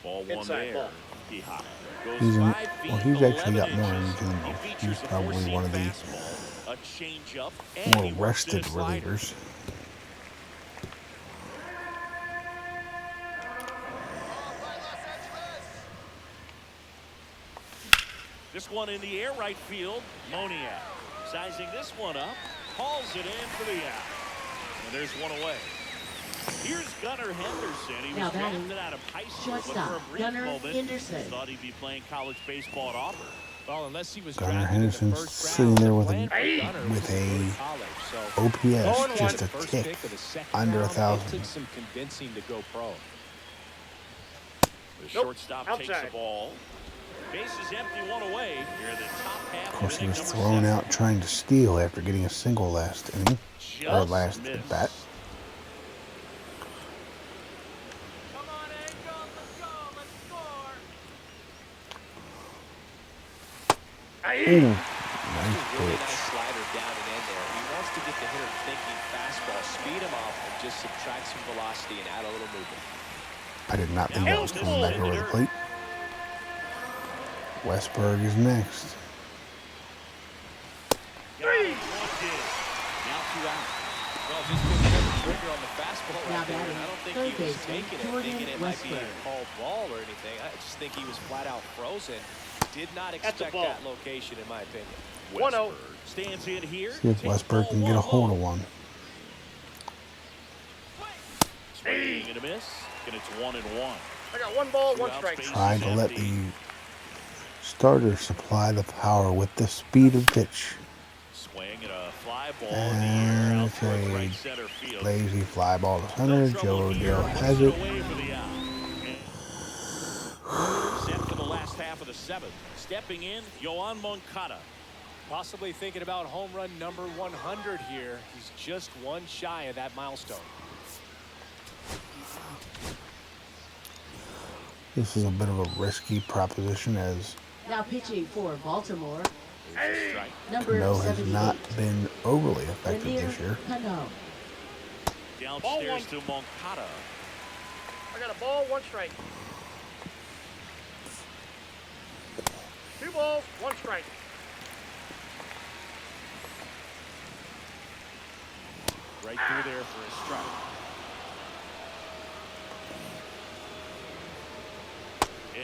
Ball one Inside there. ball. He hot. Goes He's 5 feet, he's actually got 11 more inches. energy than He most. features He's a probably four-seam one of the fastball, a changeup, and more he works in a rested slider. relievers. This one in the air right field. Moniak sizing this one up. Hauls it in for the out. And there's one away. Here's Gunnar Henderson. He was Now batting, drafted out of high school, but shortstop, for a brief Gunnar moment, Henderson. thought he'd be playing college baseball at Auburn. Well, unless he was Gunnar drafted in the Henderson's first sitting round, there the with plan a for Gunnar was to go to college. So OPS just a first tick pick of the second under round, 1,000. It took some convincing to go pro. The shortstop takes the ball. Base is empty, one away. Here in the top half Of course, he inning was number thrown 7. out trying to steal after getting a single last inning, or Just last missed. at bat. Come on, Angel. Let's go. Let's score. Ooh, nice Really pitch. nice slider down and in there. He wants to get the hitter thinking fastball, speed him up, and just subtract some velocity and add a little movement. I did not think that was coming back over the plate. Westberg is next. Now 2 out. Well, just couldn't pull the trigger on the fastball Now right there. And I batting, don't think third he was baseman, taking it, Jordan thinking it might be a Westberg. called ball or anything. I just think he was flat out frozen. Did not That's a expect ball. that location, in my opinion. 1-0. Westberg stands in here. See if Westberg can get a hold of one. Swing and a miss. And it's 1-1. I got 1 ball, 1 Two outs, strike. bases Trying to let empty. the starter supply the power with the speed of pitch. Swing and a fly ball in the air And out towards it's right a center field. lazy fly ball to No center. trouble Joe here. O'Dell Puts has it it. away for the out. Set for the last half of the 7th. Stepping in, Yoan Moncada. Possibly thinking about home run number 100 here. He's just one shy of that milestone. This is a bit of a risky proposition as Now pitching for Baltimore, There's a strike. number Cano has 78. not been overly effective Lanier this year. Cano. Downstairs to Moncada. I got a ball, 1 strike. 2 balls, 1 strike. Right through there for a strike.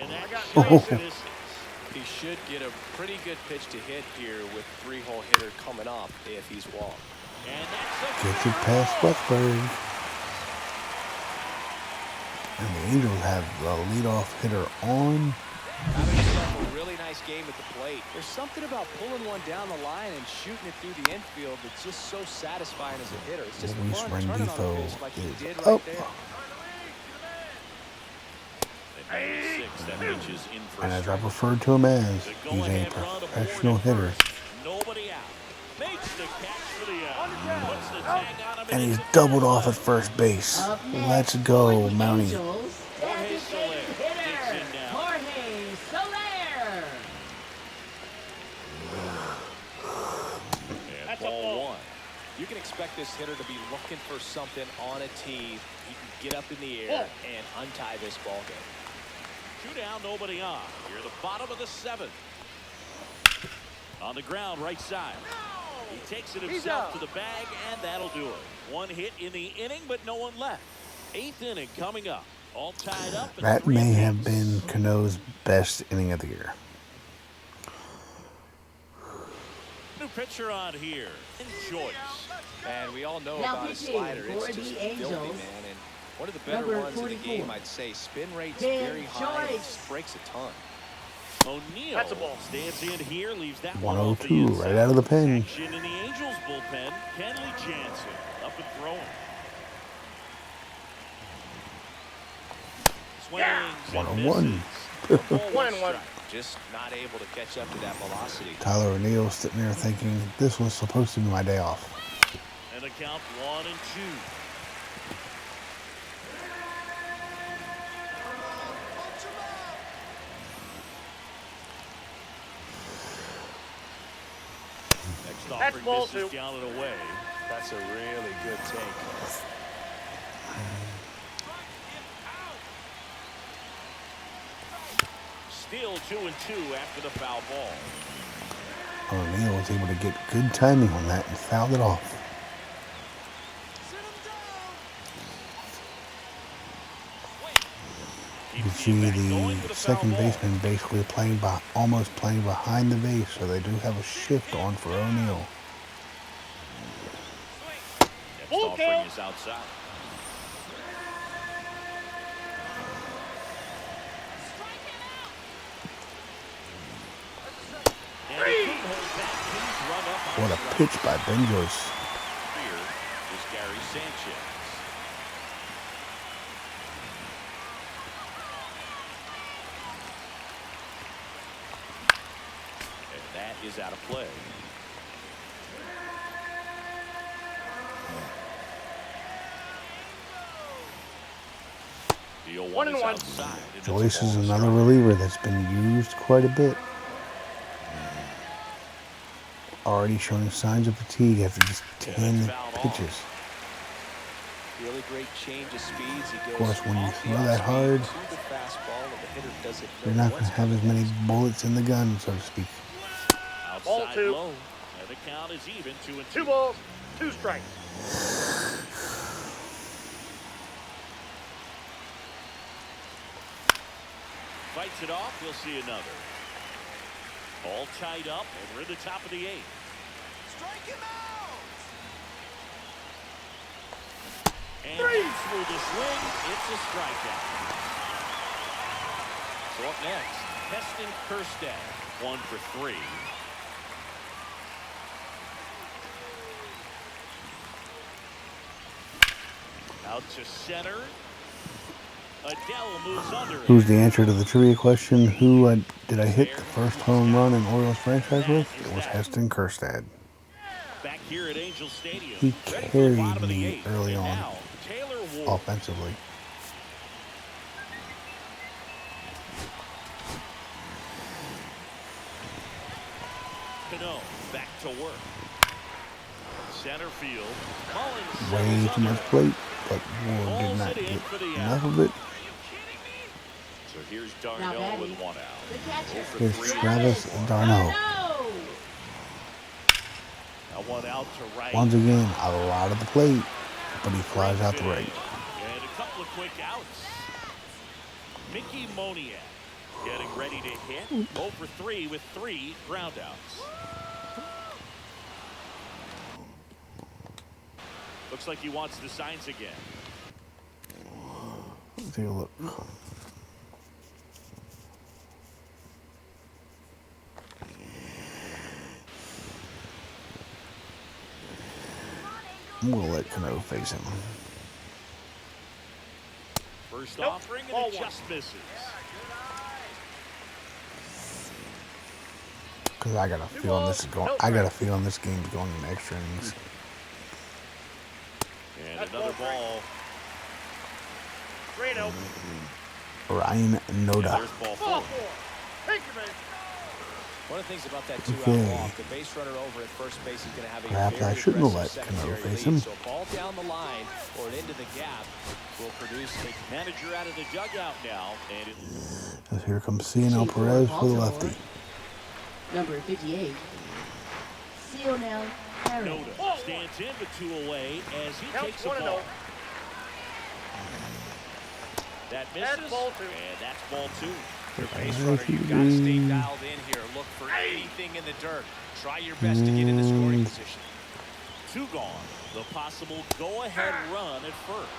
And that got shows three. this. He should get a pretty good pitch to hit here with 3-hole hitter coming up if he's walked. And that's a Gets it past Westberg. And the Angels have the leadoff hitter on. Having himself a really nice game at the plate. There's something about pulling one down the line and shooting it through the infield that's just so satisfying as a hitter. It's just Luis fun turning on Rendifo a pitch like he is did up. right there. At 96, that pitch is in for And a as I strike. referred to him as, The he's a go-ahead run aboard professional at hitter. first. Nobody out. Makes the catch for the out. Puts the tag on him And he's into doubled third off at base. first base. Up next Let's for go, the Mountie. Angels, Jorge designated Soler digs hitter, in now. Jorge Soler. And That's a ball ball. 1. You can expect this hitter to be looking for something on a tee. He can get up in the air and untie this ball game. 2 down, nobody on. Here at the bottom of the 7th. On the ground, right side. He takes it himself to the bag, and that'll do it. 1 hit in the inning, but no one left. 8th inning coming up. All tied up. And That 3 may have apiece. been Cano's best inning of the year. New pitcher on here. And Joyce. And we all know Now about his pitching slider. It's for just the filthy, Angels, man. And one of the better number ones in the 44. game, I'd say. Spin rate's Ben very high. And Joyce. breaks a ton. O'Neal That's a ball. stands in here, leaves that one off the 102 inside. right out of the pen. Action in the Angels bullpen. Kenley Jansen up and throwing. Swings and 101. misses. A ball, 1-1. Just not able to catch up to that velocity. Tyler O'Neill sitting there thinking this was supposed to be my day off. And the count 1-2. Next offering misses down and away. That's a really good take. Still 2-2 after the foul ball. O'Neill was able to get good timing on that and fouled it off. You can see the second baseman basically almost playing behind the base, so they do have a shift on for O'Neill. Next offering is outside. What a pitch by Ben Joyce. Here is Gary Sanchez. And that is out of play. The 0-1 is outside. Joyce is another reliever that's been used quite a bit. Already showing signs of fatigue after just 10 pitches. Really great change of speeds. Of course, when you throw that hard, you're not going to have as many bullets in the gun, so to speak. Outside low, and the count is even. 2-2. 2 balls, 2 strikes. Fights it off. We'll see another. All tied up, and we're at the top of the 8th. Strike him out! And through the swing, it's a strikeout. So up next, Heston Kjerstad, 1 for 3. Out to center. Adele moves under it. Who's the answer to the trivia question? Who did I hit the first home run in Orioles franchise with? It was Heston Kjerstad. Back here at Angel Stadium. He carried me early on offensively. Cano back to work. Center field. Way too much plate, but Ward did not get enough of it. So here's Darnell with 1 out. Here's Travis Darno. Now 1 out to right. Once again, a lot of the plate, but he flies out the right. And a couple of quick outs. Mickey Moniak getting ready to hit. 0 for 3 with 3 ground outs. Looks like he wants the signs again. Let's take a look. I'm going to let Cano face him. First offering and it just misses. Because I got a feeling this is going. I got a feeling this game's going in extra innings. And another ball. Ryan Noda. There's ball 4. One of the things about that 2-out walk, the base runner over at first base is going to have a Perhaps I shouldn't have let Cano face him. So ball down the line or into the gap will produce a manager out of the dugout now. And as here comes Cionel Perez for the lefty. Number 58, Cionel Perez. Noda stands in but 2 away as he takes a ball. That misses, and that's ball 2. Your base runner, you've got to stay dialed in here. Look for anything in the dirt. Try your best to get in the scoring position. 2 gone. The possible go-ahead run at first.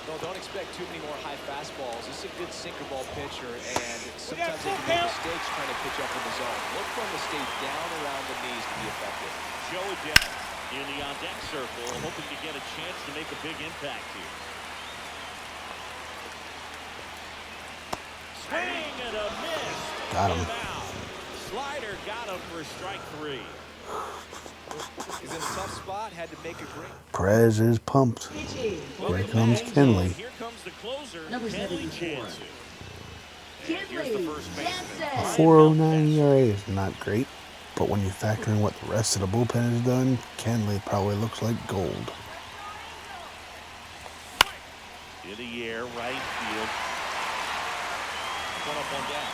No, don't expect too many more high fastballs. This is a good sinker ball pitcher, and sometimes they can make mistakes trying to pitch up in the zone. Look for him to stay down around the knees to be effective. Joe Adele in the on-deck circle, hoping to get a chance to make a big impact here. Swing and a miss. Got him. Slider got him for strike 3. He's in a tough spot, had to make a great. Perez is pumped. Pitching. Here comes Kenley. Here comes the closer, Number Kenley 74. Jansen. And here's the first baseman. A 4.09 ERA is not great, but when you factor in what the rest of the bullpen has done, Kenley probably looks like gold. In the air, right field. One up, one down.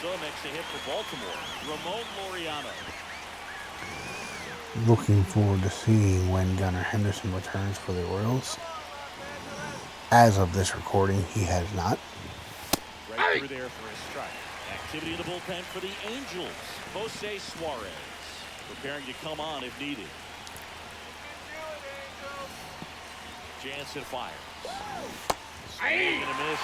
So makes a hit for Baltimore. Ramon Laureano. Looking forward to seeing when Gunnar Henderson returns for the Orioles. As of this recording, he has not. Right through there for a strike. Activity in the bullpen for the Angels. Jose Suarez preparing to come on if needed. Jansen fires. Swing and a miss.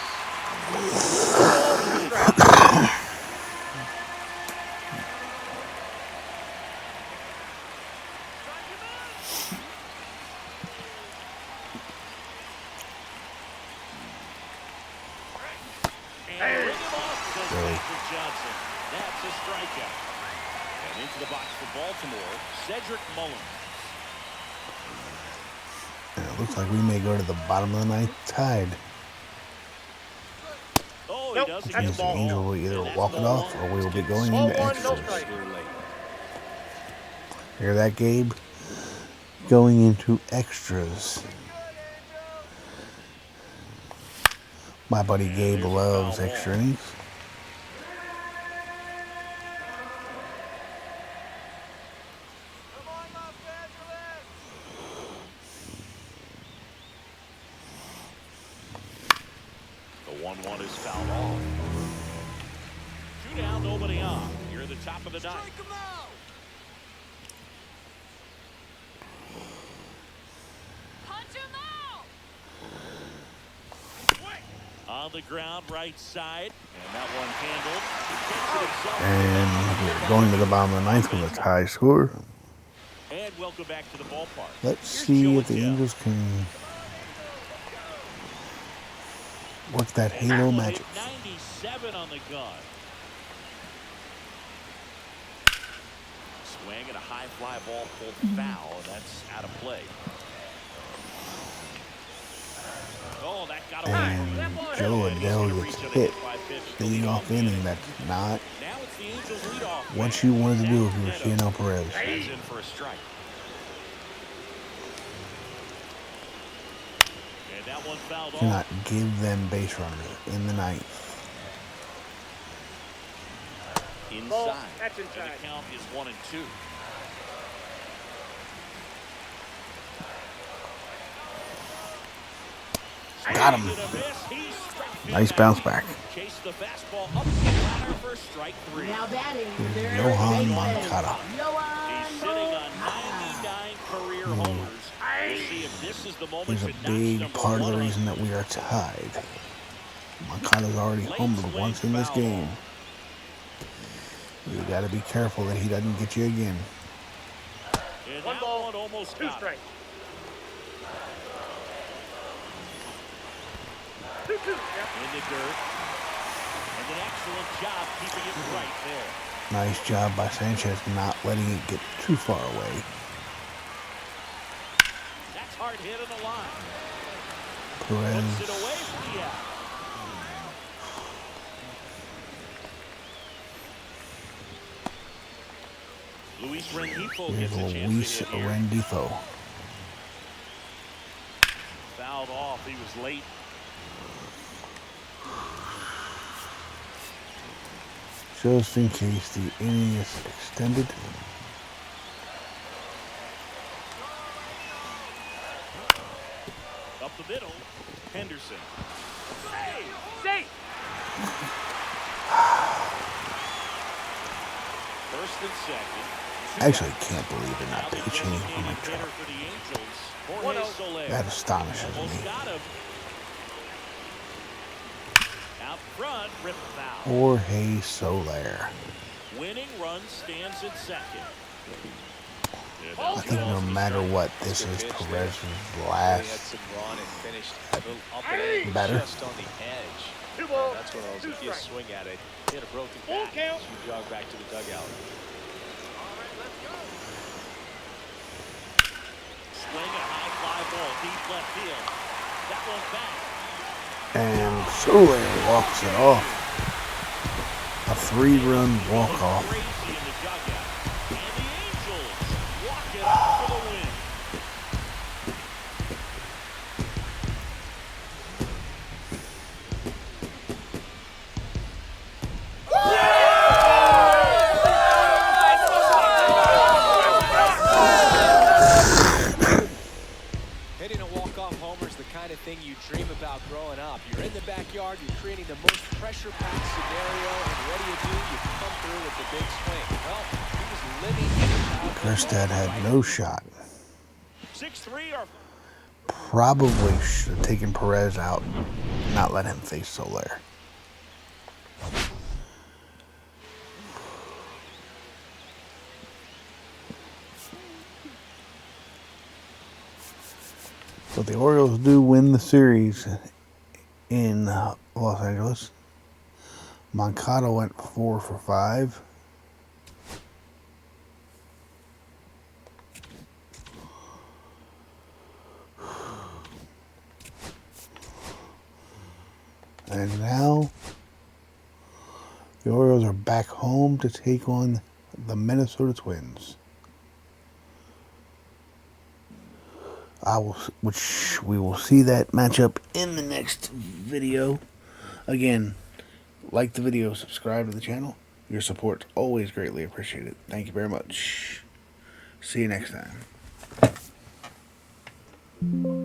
Johnson. That's a strikeout. And into the box for Baltimore, Cedric Mullins. And it looks like we may go to the bottom of the ninth tied. Oh, Nope, he doesn't Which get means the the ball. Angel will either And that's walk it ball off one. or we will be going Ball into one, no extras. strike. Hear that, Gabe? Going into extras. My buddy Gabe loves extra innings. The 1-1 is fouled off. 2 down, nobody on. You're at the top of the ninth. On the ground, right side, and that one handled. And we're going to the bottom of the ninth with a tie score. And welcome back to the ballpark. Let's Here's see Joe if the Adele. Angels can work that Halo magic. 97 on the gun. Swing and a high fly ball pulled foul, and that's out of play. Oh, that got away. And Joe Adele gets hit leading off inning. That's not Now it's the Angels leadoff. what you wanted to do if you were Shane Perez. That's in for a strike. And that one fouled off. Cannot give them base runners in the ninth. Inside. That's And inside. the count is 1-2. Got him. Nice bounce back. Chase the fastball up the ladder for strike 3. Now batting. Here's Johan Moncada. He's sitting on 99 career homers. We'll see if this is the moment He's a to notch big number part of the 1 on. reason that we are tied. Moncada's already homered once in this game. You got to be careful that he doesn't get you again. And One that ball, one almost 2 got him. strikes. 2-2. Yep. In the dirt. And an excellent job keeping it right there. Nice job by Sanchez not letting it get too far away. That's hard hit on the line. Puts Perez it away for the out. Luis Rengifo Here's gets a chance Luis to hit here. Rendifo. Fouled off. He was late. Just in case the inning is extended. Up the middle. Henderson. Safe. First and second. I actually can't believe they're not pitching on my Hitter truck. for the Angels. Jorge Soler. That astonishes Almost me. got him. Out front, rip foul. Jorge Soler. Winning run stands at second. I think no matter what, this is Perez's Had last. some run and finished a little up and in, Better. just on the edge. 2 balls, That's one of those. 2 If you strikes. swing at it, hit a broken Full bat, count. you jog back to the dugout. All right, let's go. Swing a high fly ball deep left field. That one's back. And Soler walks it off. A 3-run walk-off. Crazy in the dugout. And the Angels walk it up for the win. Hitting a walk-off homer is the kind of thing you dream about growing up. You're in the backyard, you're creating the most pressure-packed scenario, and what do? You come through with the big swing. Well, he was living in his childhood. Kerstad had no shot. 6-3 or Probably should have taken Perez out, not let him face Soler. But the Orioles do win the series in Los Angeles. Moncada went 4 for 5. And now the Orioles are back home to take on the Minnesota Twins. Which we will see that matchup in the next video. Again, like the video, subscribe to the channel. Your support always greatly appreciated. Thank you very much. See you next time.